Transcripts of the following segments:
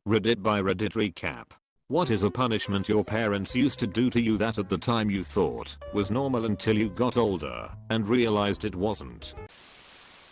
Reddit by Reddit recap. What is a punishment your parents used to do to you that at the time you thought was normal until you got older and realized it wasn't?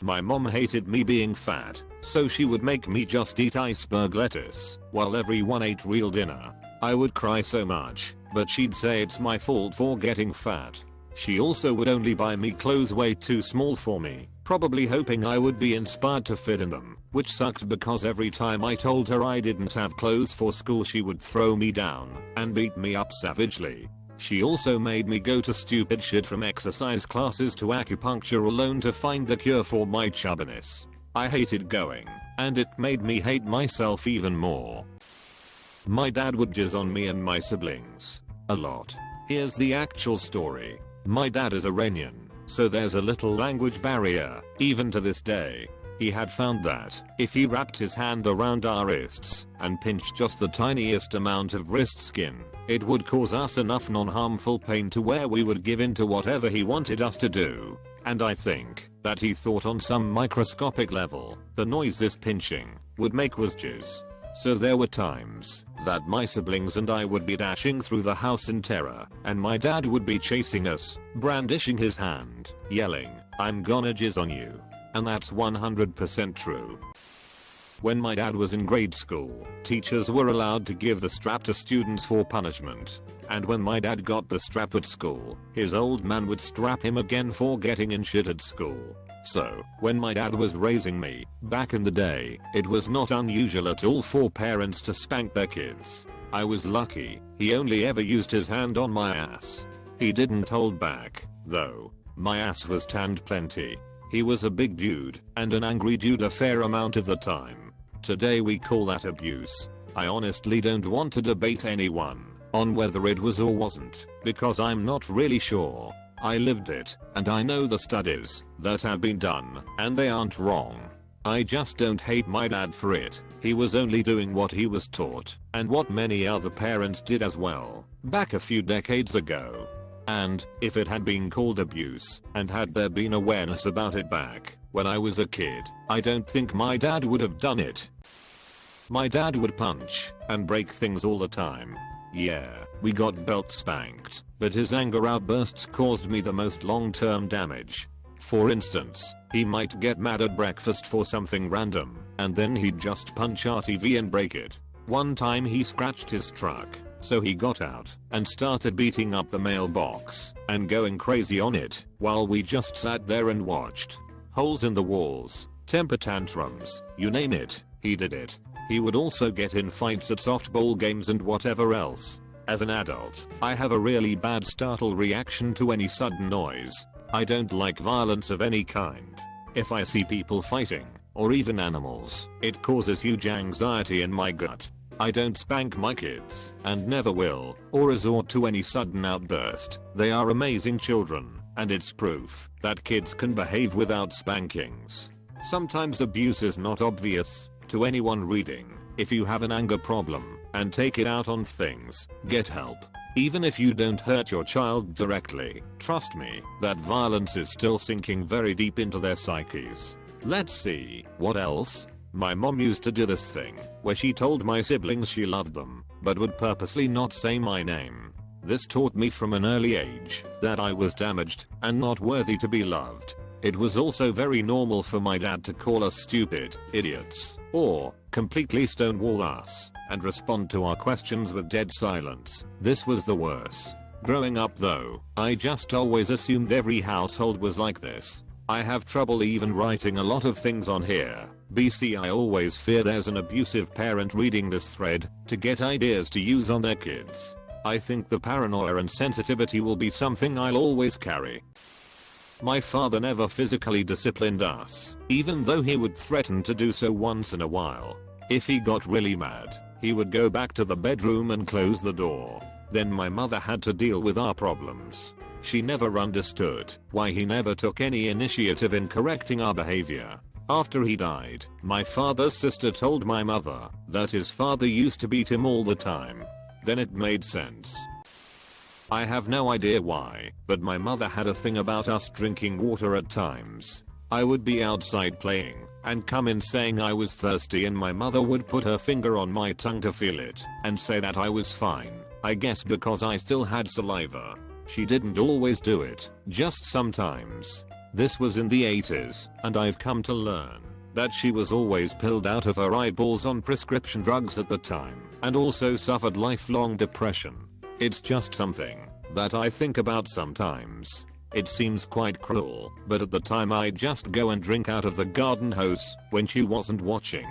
My mom hated me being fat, so she would make me just eat iceberg lettuce while everyone ate real dinner. I would cry so much, but she'd say it's my fault for getting fat. She also would only buy me clothes way too small for me, probably hoping I would be inspired to fit in them, which sucked because every time I told her I didn't have clothes for school she would throw me down and beat me up savagely. She also made me go to stupid shit from exercise classes to acupuncture alone to find the cure for my chubbiness. I hated going, and it made me hate myself even more. My dad would jizz on me and my siblings. A lot. Here's the actual story. My dad is Iranian, so there's a little language barrier, even to this day. He had found that if he wrapped his hand around our wrists and pinched just the tiniest amount of wrist skin, it would cause us enough non-harmful pain to where we would give in to whatever he wanted us to do. And I think that he thought on some microscopic level, the noise this pinching would make was jizz. So there were times that my siblings and I would be dashing through the house in terror, and my dad would be chasing us, brandishing his hand, yelling, "I'm gonna jizz on you." And that's 100% true. When my dad was in grade school, teachers were allowed to give the strap to students for punishment. And when my dad got the strap at school, his old man would strap him again for getting in shit at school. So, when my dad was raising me, back in the day, it was not unusual at all for parents to spank their kids. I was lucky, he only ever used his hand on my ass. He didn't hold back, though. My ass was tanned plenty. He was a big dude, and an angry dude a fair amount of the time. Today we call that abuse. I honestly don't want to debate anyone on whether it was or wasn't, because I'm not really sure. I lived it, and I know the studies that have been done, and they aren't wrong. I just don't hate my dad for it. He was only doing what he was taught, and what many other parents did as well, back a few decades ago. And, if it had been called abuse, and had there been awareness about it back when I was a kid, I don't think my dad would have done it. My dad would punch and break things all the time. Yeah, we got belt spanked, but his anger outbursts caused me the most long-term damage. For instance, he might get mad at breakfast for something random, and then he'd just punch our TV and break it. One time he scratched his truck, so he got out and started beating up the mailbox and going crazy on it while we just sat there and watched. Holes in the walls, temper tantrums, you name it, he did it. He would also get in fights at softball games and whatever else. As an adult, I have a really bad startle reaction to any sudden noise. I don't like violence of any kind. If I see people fighting, or even animals, it causes huge anxiety in my gut. I don't spank my kids, and never will, or resort to any sudden outburst. They are amazing children, and it's proof that kids can behave without spankings. Sometimes abuse is not obvious to anyone reading. If you have an anger problem and take it out on things, get help. Even if you don't hurt your child directly, trust me, that violence is still sinking very deep into their psyches. Let's see, what else? My mom used to do this thing, where she told my siblings she loved them, but would purposely not say my name. This taught me from an early age that I was damaged and not worthy to be loved. It was also very normal for my dad to call us stupid, idiots, or completely stonewall us and respond to our questions with dead silence. This was the worst. Growing up though, I just always assumed every household was like this. I have trouble even writing a lot of things on here. BC, I always fear there's an abusive parent reading this thread to get ideas to use on their kids. I think the paranoia and sensitivity will be something I'll always carry. My father never physically disciplined us, even though he would threaten to do so once in a while. If he got really mad, he would go back to the bedroom and close the door. Then my mother had to deal with our problems. She never understood why he never took any initiative in correcting our behavior. After he died, my father's sister told my mother that his father used to beat him all the time. Then it made sense. I have no idea why, but my mother had a thing about us drinking water at times. I would be outside playing, and come in saying I was thirsty, and my mother would put her finger on my tongue to feel it and say that I was fine, I guess because I still had saliva. She didn't always do it, just sometimes. This was in the 80s, and I've come to learn that she was always pilled out of her eyeballs on prescription drugs at the time, and also suffered lifelong depression. It's just something that I think about sometimes. It seems quite cruel, but at the time I'd just go and drink out of the garden hose when she wasn't watching.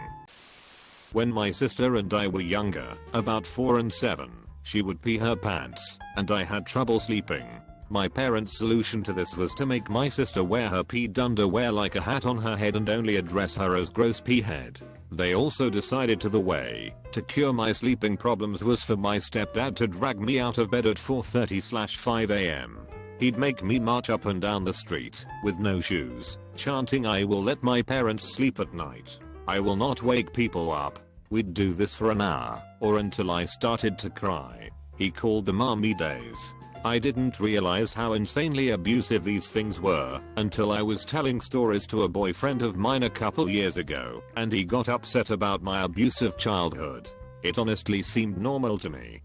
When my sister and I were younger, about 4 and 7, she would pee her pants, and I had trouble sleeping. My parents' solution to this was to make my sister wear her peed underwear like a hat on her head and only address her as gross pee head. They also decided the way to cure my sleeping problems was for my stepdad to drag me out of bed at 4:30/5 am. He'd make me march up and down the street with no shoes, chanting I will let my parents sleep at night. I will not wake people up. We'd do this for an hour, or until I started to cry. He called them army days. I didn't realize how insanely abusive these things were until I was telling stories to a boyfriend of mine a couple years ago, and he got upset about my abusive childhood. It honestly seemed normal to me.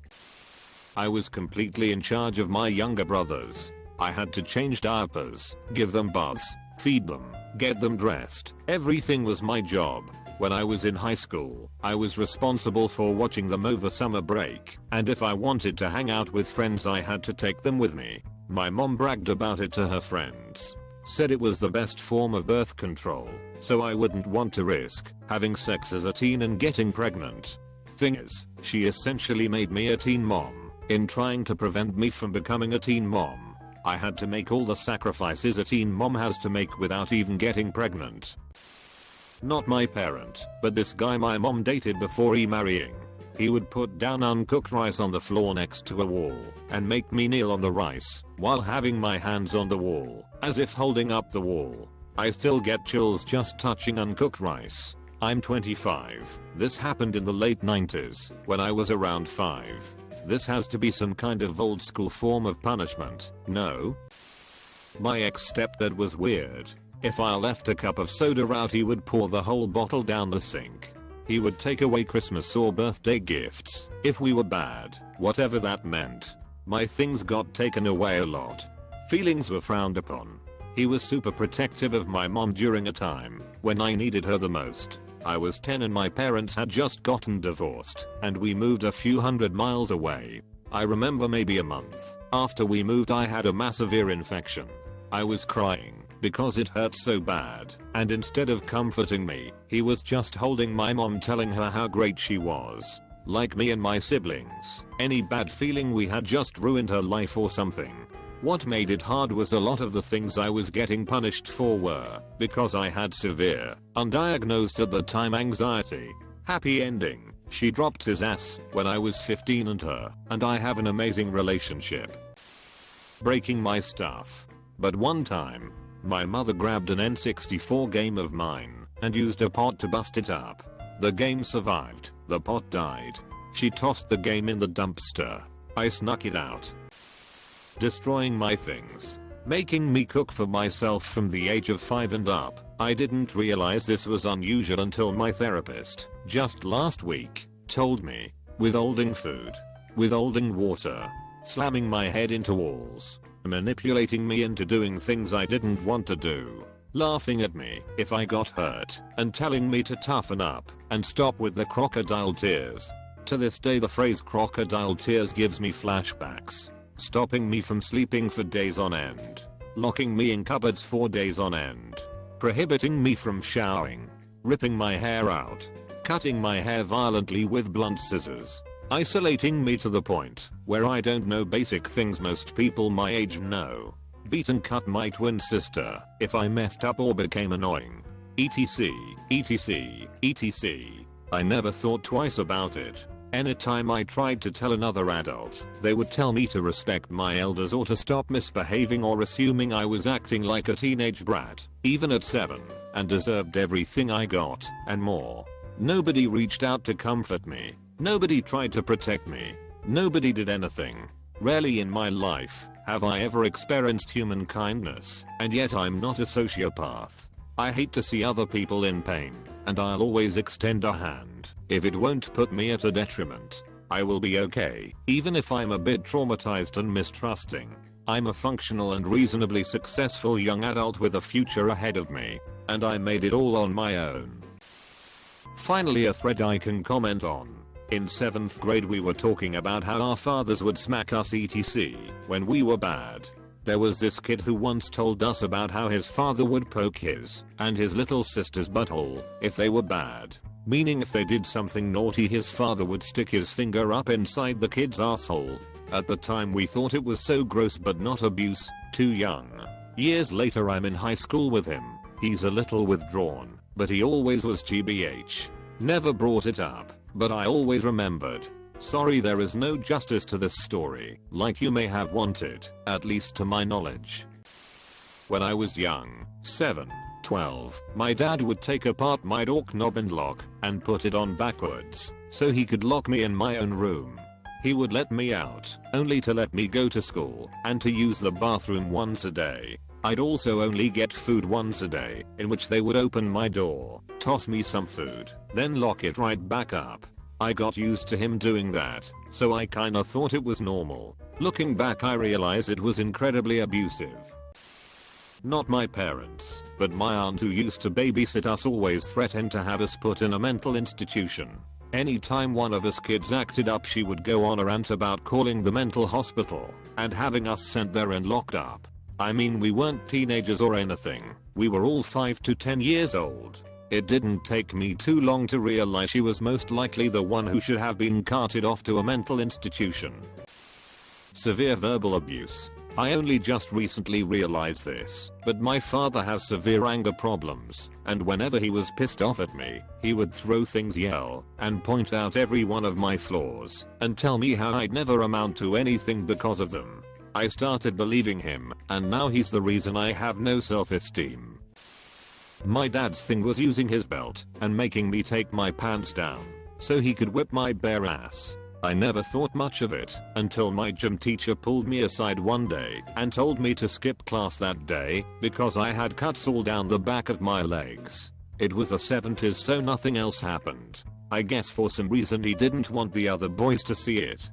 I was completely in charge of my younger brothers. I had to change diapers, give them baths, feed them, get them dressed. Everything was my job. When I was in high school, I was responsible for watching them over summer break, and if I wanted to hang out with friends I had to take them with me. My mom bragged about it to her friends. Said it was the best form of birth control, so I wouldn't want to risk having sex as a teen and getting pregnant. Thing is, she essentially made me a teen mom. In trying to prevent me from becoming a teen mom, I had to make all the sacrifices a teen mom has to make without even getting pregnant. Not my parent, but this guy my mom dated before marrying. He would put down uncooked rice on the floor next to a wall and make me kneel on the rice while having my hands on the wall, as if holding up the wall. I still get chills just touching uncooked rice. I'm 25. This happened in the late 90s, when I was around 5. This has to be some kind of old school form of punishment, no? My ex-stepdad was weird. If I left a cup of soda out, he would pour the whole bottle down the sink. He would take away Christmas or birthday gifts if we were bad, whatever that meant. My things got taken away a lot. Feelings were frowned upon. He was super protective of my mom during a time when I needed her the most. I was 10 and my parents had just gotten divorced, and we moved a few hundred miles away. I remember maybe a month after we moved I had a massive ear infection. I was crying because it hurt so bad, and instead of comforting me, he was just holding my mom telling her how great she was. Like me and my siblings, any bad feeling we had just ruined her life or something. What made it hard was a lot of the things I was getting punished for were because I had severe, undiagnosed at the time anxiety. Happy ending. She dropped his ass when I was 15 and I have an amazing relationship. Breaking my stuff. But one time, my mother grabbed an N64 game of mine and used a pot to bust it up. The game survived, the pot died. She tossed the game in the dumpster. I snuck it out, destroying my things, making me cook for myself from the age of 5 and up. I didn't realize this was unusual until my therapist, just last week, told me. Withholding food, withholding water, slamming my head into walls, manipulating me into doing things I didn't want to do, laughing at me if I got hurt, and telling me to toughen up and stop with the crocodile tears. To this day the phrase crocodile tears gives me flashbacks. Stopping me from sleeping for days on end, locking me in cupboards for days on end, prohibiting me from showering, ripping my hair out, cutting my hair violently with blunt scissors, isolating me to the point where I don't know basic things most people my age know, beat and cut my twin sister if I messed up or became annoying, etc, etc, etc. I never thought twice about it. Anytime I tried to tell another adult, they would tell me to respect my elders or to stop misbehaving or assuming I was acting like a teenage brat, even at 7, and deserved everything I got, and more. Nobody reached out to comfort me. Nobody tried to protect me. Nobody did anything. Rarely in my life have I ever experienced human kindness, and yet I'm not a sociopath. I hate to see other people in pain, and I'll always extend a hand if it won't put me at a detriment. I will be okay, even if I'm a bit traumatized and mistrusting. I'm a functional and reasonably successful young adult with a future ahead of me, and I made it all on my own. Finally, a thread I can comment on. In 7th grade we were talking about how our fathers would smack us etc. when we were bad. There was this kid who once told us about how his father would poke his and his little sister's butthole if they were bad. Meaning if they did something naughty his father would stick his finger up inside the kid's asshole. At the time we thought it was so gross but not abuse, too young. Years later I'm in high school with him. He's a little withdrawn, but he always was GBH. Never brought it up, but I always remembered. Sorry, there is no justice to this story, like you may have wanted, at least to my knowledge. When I was young, 7, 12, my dad would take apart my door knob and lock and put it on backwards so he could lock me in my own room. He would let me out, only to let me go to school and to use the bathroom once a day. I'd also only get food once a day, in which they would open my door, toss me some food, then lock it right back up. I got used to him doing that, so I kinda thought it was normal. Looking back I realize it was incredibly abusive. Not my parents, but my aunt who used to babysit us always threatened to have us put in a mental institution. Anytime one of us kids acted up she would go on a rant about calling the mental hospital and having us sent there and locked up. I mean, we weren't teenagers or anything, we were all 5 to 10 years old. It didn't take me too long to realize she was most likely the one who should have been carted off to a mental institution. Severe verbal abuse. I only just recently realized this, but my father has severe anger problems, and whenever he was pissed off at me, he would throw things, yell, and point out every one of my flaws, and tell me how I'd never amount to anything because of them. I started believing him, and now he's the reason I have no self-esteem. My dad's thing was using his belt and making me take my pants down so he could whip my bare ass. I never thought much of it until my gym teacher pulled me aside one day and told me to skip class that day because I had cuts all down the back of my legs. It was the 70s so nothing else happened. I guess for some reason he didn't want the other boys to see it.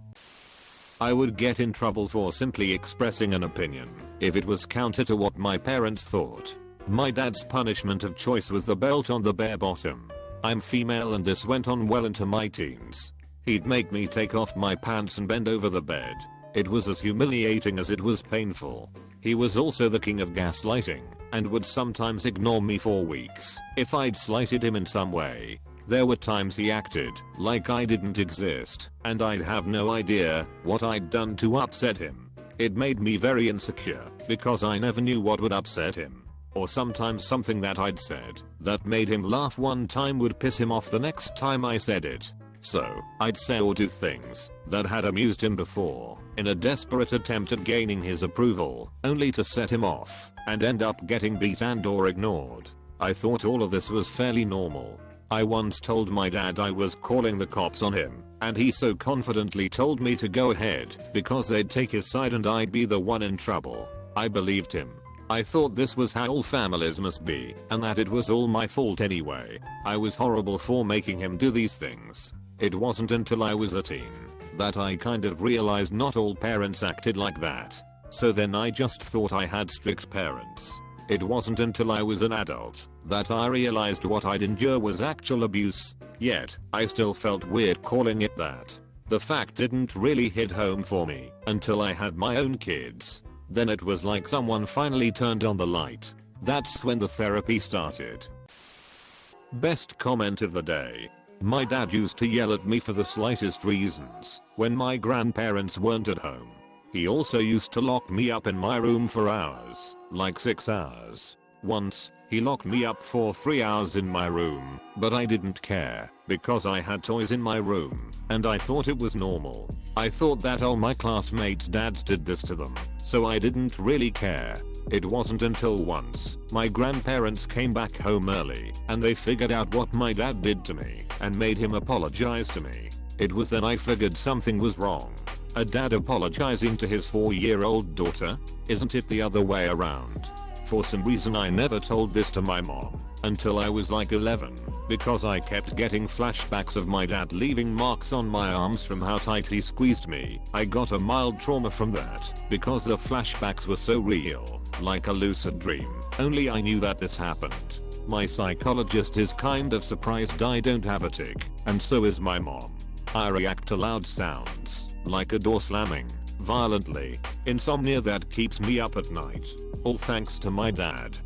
I would get in trouble for simply expressing an opinion if it was counter to what my parents thought. My dad's punishment of choice was the belt on the bare bottom. I'm female and this went on well into my teens. He'd make me take off my pants and bend over the bed. It was as humiliating as it was painful. He was also the king of gaslighting and would sometimes ignore me for weeks if I'd slighted him in some way. There were times he acted like I didn't exist and I'd have no idea what I'd done to upset him. It made me very insecure because I never knew what would upset him. Or sometimes something that I'd said that made him laugh one time would piss him off the next time I said it. So, I'd say or do things that had amused him before in a desperate attempt at gaining his approval, only to set him off and end up getting beat and or ignored. I thought all of this was fairly normal. I once told my dad I was calling the cops on him, and he so confidently told me to go ahead because they'd take his side and I'd be the one in trouble. I believed him. I thought this was how all families must be, and that it was all my fault anyway. I was horrible for making him do these things. It wasn't until I was a teen that I kind of realized not all parents acted like that. So then I just thought I had strict parents. It wasn't until I was an adult that I realized what I'd endure was actual abuse, yet I still felt weird calling it that. The fact didn't really hit home for me until I had my own kids. Then it was like someone finally turned on the light. That's when the therapy started. Best comment of the day. My dad used to yell at me for the slightest reasons when my grandparents weren't at home. He also used to lock me up in my room for hours, like 6 hours. Once, he locked me up for 3 hours in my room, but I didn't care because I had toys in my room and I thought it was normal. I thought that all my classmates' dads did this to them, so I didn't really care. It wasn't until once my grandparents came back home early and they figured out what my dad did to me and made him apologize to me. It was then I figured something was wrong. A dad apologizing to his 4-year-old daughter? Isn't it the other way around? for some reason I never told this to my mom until I was like 11 because I kept getting flashbacks of my dad leaving marks on my arms from how tight he squeezed me. I got a mild trauma from that because the flashbacks were so real, like a lucid dream. Only I knew that this happened. My psychologist is kind of surprised I don't have a tic, and so is my mom. I react to loud sounds, like a door slamming, violently, insomnia that keeps me up at night. All thanks to my dad.